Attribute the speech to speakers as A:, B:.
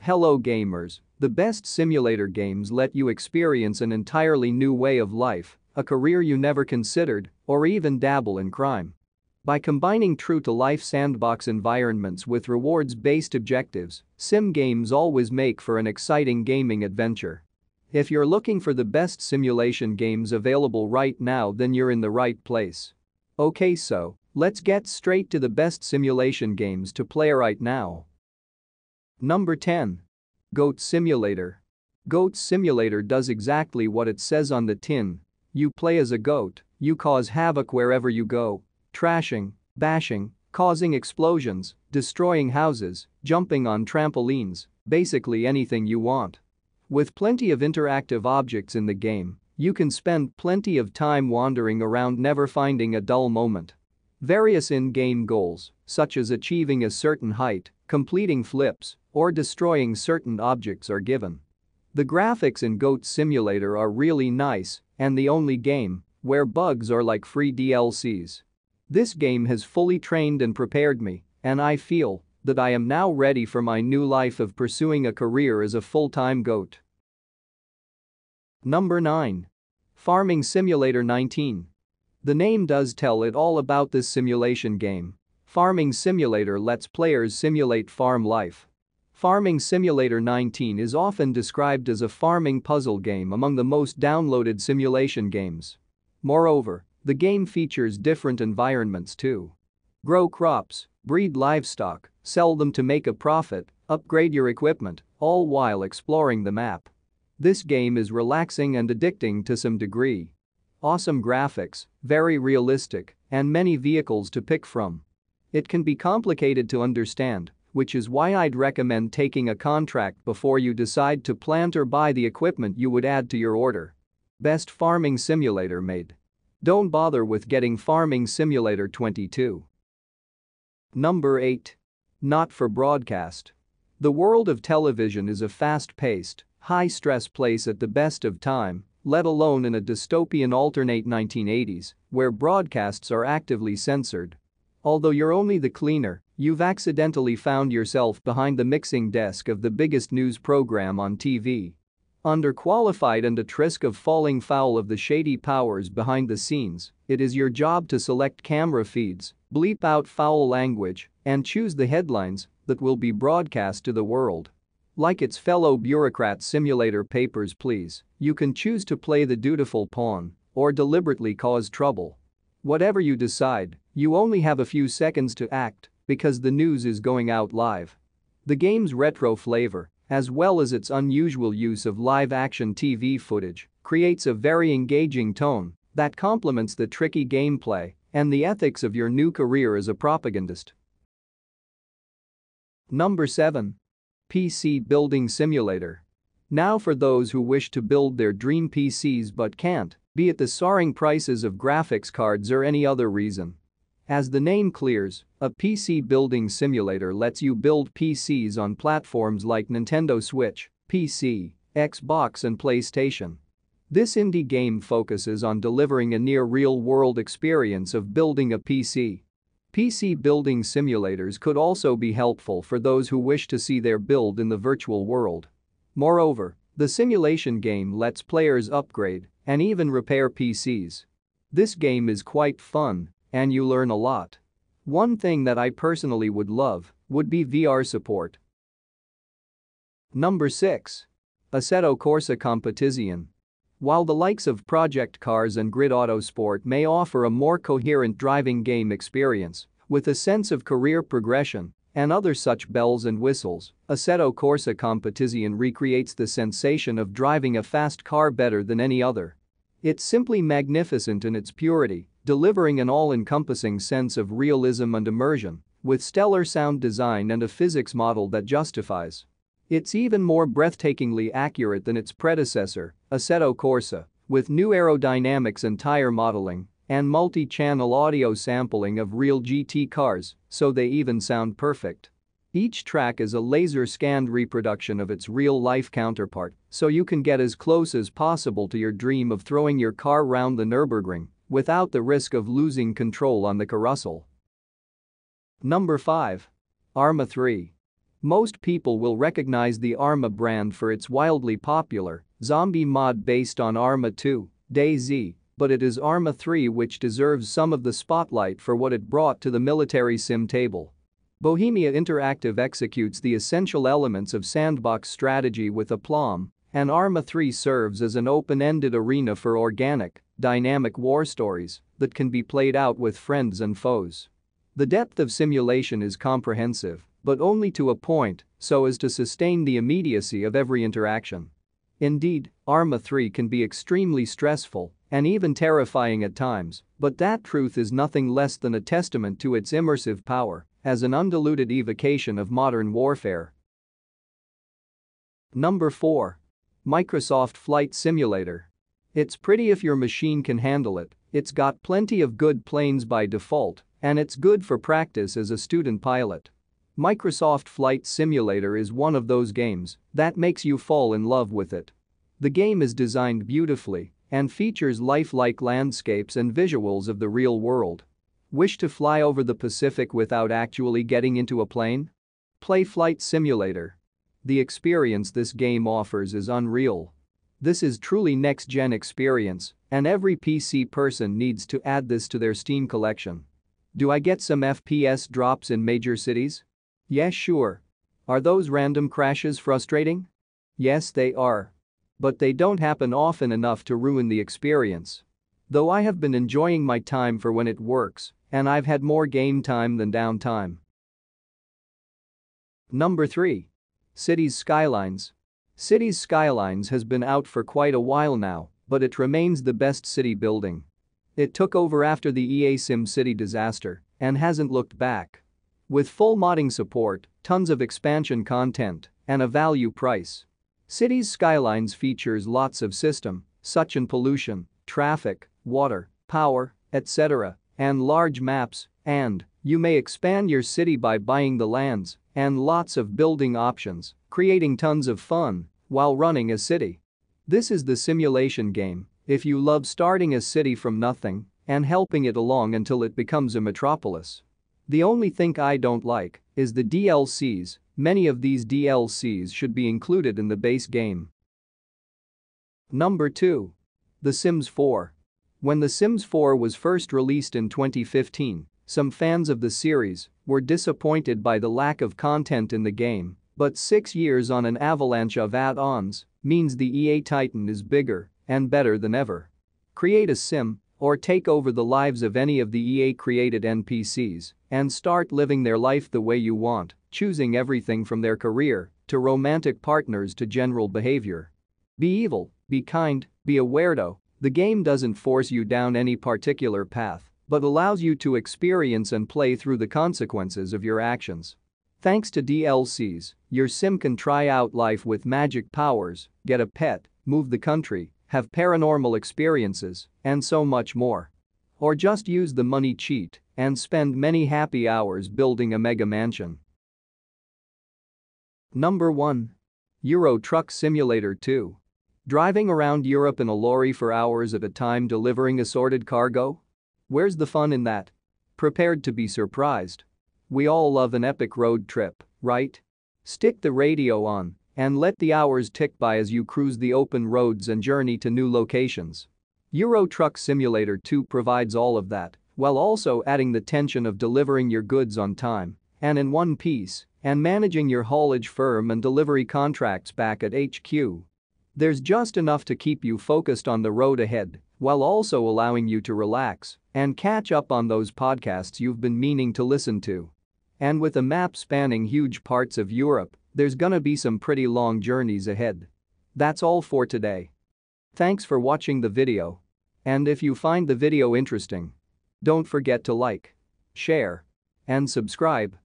A: Hello gamers, the best simulator games let you experience an entirely new way of life, a career you never considered, or even dabble in crime. By combining true-to-life sandbox environments with rewards-based objectives, sim games always make for an exciting gaming adventure. If you're looking for the best simulation games available right now, then you're in the right place. Okay, so let's get straight to the best simulation games to play right now. Number 10. Goat Simulator. Goat Simulator does exactly what it says on the tin. You play as a goat, you cause havoc wherever you go, trashing, bashing, causing explosions, destroying houses, jumping on trampolines, basically anything you want. With plenty of interactive objects in the game, you can spend plenty of time wandering around, never finding a dull moment. Various in-game goals, such as achieving a certain height, completing flips, or destroying certain objects are given. The graphics in Goat Simulator are really nice, and the only game where bugs are like free DLCs. This game has fully trained and prepared me, and I feel that I am now ready for my new life of pursuing a career as a full-time goat. Number 9. Farming Simulator 19. The name does tell it all about this simulation game. Farming Simulator lets players simulate farm life. Farming Simulator 19 is often described as a farming puzzle game among the most downloaded simulation games. Moreover, the game features different environments too. Grow crops, breed livestock, sell them to make a profit, upgrade your equipment, all while exploring the map. This game is relaxing and addicting to some degree. Awesome graphics, very realistic, and many vehicles to pick from. It can be complicated to understand, which is why I'd recommend taking a contract before you decide to plant or buy the equipment you would add to your order. Best farming simulator made. Don't bother with getting Farming Simulator 22. Number 8. Not for broadcast. The world of television is a fast-paced, high-stress place at the best of time, let alone in a dystopian alternate 1980s, where broadcasts are actively censored. Although you're only the cleaner, you've accidentally found yourself behind the mixing desk of the biggest news program on TV. Underqualified and at risk of falling foul of the shady powers behind the scenes, it is your job to select camera feeds, bleep out foul language, and choose the headlines that will be broadcast to the world. Like its fellow bureaucrat simulator Papers, Please, you can choose to play the dutiful pawn or deliberately cause trouble. Whatever you decide, you only have a few seconds to act because the news is going out live. The game's retro flavor, as well as its unusual use of live-action TV footage, creates a very engaging tone that complements the tricky gameplay and the ethics of your new career as a propagandist. Number 7. PC Building Simulator. Now for those who wish to build their dream PCs but can't, be it the soaring prices of graphics cards or any other reason. As the name clears, a PC building simulator lets you build PCs on platforms like Nintendo Switch, PC, Xbox and PlayStation. This indie game focuses on delivering a near real-world experience of building a PC. PC building simulators could also be helpful for those who wish to see their build in the virtual world. Moreover, the simulation game lets players upgrade and even repair PCs. This game is quite fun, and you learn a lot. One thing that I personally would love would be VR support. Number 6. Assetto Corsa Competizione. While the likes of Project Cars and Grid Autosport may offer a more coherent driving game experience, with a sense of career progression and other such bells and whistles, Assetto Corsa Competizione recreates the sensation of driving a fast car better than any other. It's simply magnificent in its purity, delivering an all-encompassing sense of realism and immersion, with stellar sound design and a physics model that justifies. It's even more breathtakingly accurate than its predecessor, Assetto Corsa, with new aerodynamics and tire modeling and multi-channel audio sampling of real GT cars, so they even sound perfect. Each track is a laser-scanned reproduction of its real-life counterpart, so you can get as close as possible to your dream of throwing your car round the Nürburgring without the risk of losing control on the carousel. Number 5. Arma III. Most people will recognize the Arma brand for its wildly popular zombie mod based on Arma II, DayZ, but it is Arma 3 which deserves some of the spotlight for what it brought to the military sim table. Bohemia Interactive executes the essential elements of sandbox strategy with aplomb, and Arma 3 serves as an open-ended arena for organic, dynamic war stories that can be played out with friends and foes. The depth of simulation is comprehensive, but only to a point so as to sustain the immediacy of every interaction. Indeed, Arma 3 can be extremely stressful and even terrifying at times, but that truth is nothing less than a testament to its immersive power as an undiluted evocation of modern warfare. Number 4. Microsoft Flight Simulator. It's pretty if your machine can handle it, it's got plenty of good planes by default, and it's good for practice as a student pilot. Microsoft Flight Simulator is one of those games that makes you fall in love with it. The game is designed beautifully and features lifelike landscapes and visuals of the real world. Wish to fly over the Pacific without actually getting into a plane? Play Flight Simulator. The experience this game offers is unreal. This is truly next-gen experience, and every PC person needs to add this to their Steam collection. Do I get some FPS drops in major cities? Yes, sure. Are those random crashes frustrating? Yes, they are. But they don't happen often enough to ruin the experience. Though I have been enjoying my time for when it works, and I've had more game time than downtime. Number 3. Cities Skylines. Cities Skylines has been out for quite a while now, but it remains the best city building. It took over after the EA SimCity disaster and hasn't looked back. With full modding support, tons of expansion content, and a value price. Cities Skylines features lots of system, such as pollution, traffic, water, power, etc., and large maps, and you may expand your city by buying the lands and lots of building options, creating tons of fun while running a city. This is the simulation game if you love starting a city from nothing and helping it along until it becomes a metropolis. The only thing I don't like is the DLCs. Many of these DLCs should be included in the base game. Number 2. The Sims 4. When The Sims 4 was first released in 2015, some fans of the series were disappointed by the lack of content in the game, but 6 years on an avalanche of add-ons means the EA Titan is bigger and better than ever. Create a sim or take over the lives of any of the EA-created NPCs and start living their life the way you want, choosing everything from their career to romantic partners to general behavior. Be evil, be kind, be a weirdo. The game doesn't force you down any particular path, but allows you to experience and play through the consequences of your actions. Thanks to DLCs, your sim can try out life with magic powers, get a pet, move the country, have paranormal experiences, and so much more. Or just use the money cheat and spend many happy hours building a mega mansion. Number 1. Euro Truck Simulator 2. Driving around Europe in a lorry for hours at a time delivering assorted cargo? Where's the fun in that? Prepared to be surprised. We all love an epic road trip, right? Stick the radio on and let the hours tick by as you cruise the open roads and journey to new locations. Euro Truck Simulator 2 provides all of that, while also adding the tension of delivering your goods on time and in one piece, and managing your haulage firm and delivery contracts back at HQ. There's just enough to keep you focused on the road ahead, while also allowing you to relax and catch up on those podcasts you've been meaning to listen to. And with a map spanning huge parts of Europe, there's gonna be some pretty long journeys ahead. That's all for today. Thanks for watching the video. And if you find the video interesting, don't forget to like, share, and subscribe.